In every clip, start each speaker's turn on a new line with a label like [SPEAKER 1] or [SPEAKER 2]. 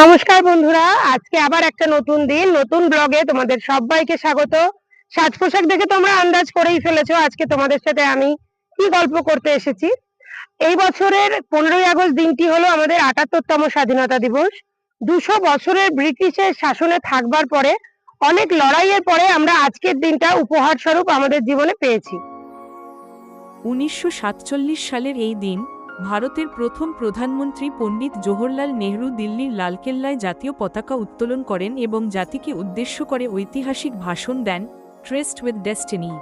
[SPEAKER 1] নমস্কার বন্ধুরা, আজকে আবার একটা নতুন দিন, নতুন ব্লগে তোমাদের সবাইকে স্বাগত। সাজ পোশাক দেখে তোমরা আন্দাজ করেই ফেলেছো আজকে তোমাদের সাথে আমি কি গল্প করতে এসেছি। এই বছরের 15ই আগস্ট দিনটি হলো আমাদের ৭৮তম স্বাধীনতা দিবস। 200 বছরের ব্রিটিশের শাসনে থাকবার পরে, অনেক লড়াইয়ের পরে আমরা আজকের দিনটা উপহার স্বরূপ আমাদের জীবনে পেয়েছি।
[SPEAKER 2] 1947 সালের এই দিন ভারতের প্রথম প্রধানমন্ত্রী পণ্ডিত জওহরলাল নেহরু দিল্লির লালকেল্লায় জাতীয় পতাকা উত্তোলন করেন এবং জাতিকে উদ্দেশ্য করে ঐতিহাসিক ভাষণ দেন, ট্রেসড উইথ ডেস্টিনি।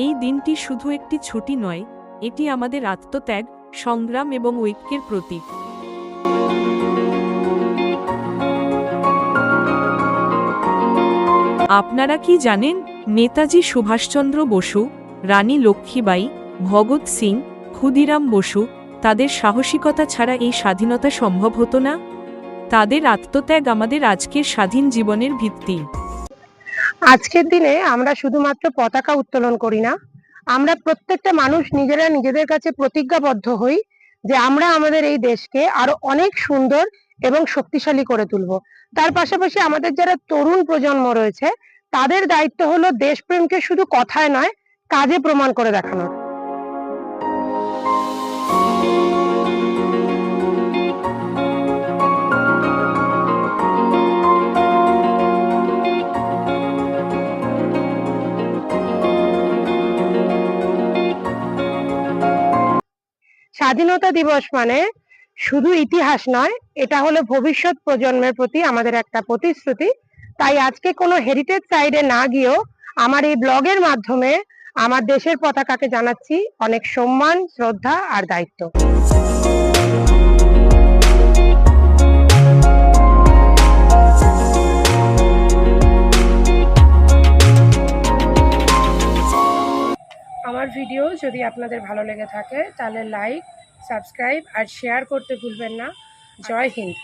[SPEAKER 2] এই দিনটি শুধু একটি ছুটি নয়, এটি আমাদের আত্মত্যাগ, সংগ্রাম এবং ঐক্যের প্রতীক। আপনারা কি জানেন, নেতাজি সুভাষচন্দ্র বসু, রানী লক্ষ্মীবাঈ, ভগৎ সিং, ক্ষুদিরাম বসু, তাদের সাহসিকতা ছাড়া এই স্বাধীনতা সম্ভব হতো না। তাদের আত্মত্যাগ আমাদের আজকের স্বাধীন জীবনের ভিত্তি।
[SPEAKER 1] আজকের দিনে আমরা শুধুমাত্র পতাকা উত্তোলন করি না, আমরা প্রত্যেকটা মানুষ নিজেরা নিজেদের কাছে প্রতিজ্ঞাবদ্ধ হই যে আমরা আমাদের এই দেশকে আরো অনেক সুন্দর এবং শক্তিশালী করে তুলব। তার পাশাপাশি আমাদের যারা তরুণ প্রজন্ম রয়েছে, তাদের দায়িত্ব হলো দেশপ্রেমকে শুধু কথায় নয়, কাজে প্রমাণ করে দেখানোর। স্বাধীনতা দিবস মানে শুধু ইতিহাস নয়, এটা হলো ভবিষ্যৎ প্রজন্মের প্রতি আমাদের একটা প্রতিশ্রুতি। তাই আজকে কোনো হেরিটেজ সাইডে না গিয়েও আমার এই ব্লগের মাধ্যমে আমার দেশের পতাকাকে জানাচ্ছি অনেক সম্মান, শ্রদ্ধা আর দায়িত্ব। আমার ভিডিও যদি আপনাদের ভালো লেগে থাকে তাহলে লাইক, সাবস্ক্রাইব আর শেয়ার করতে ভুলবেন না। জয় হিন্দ।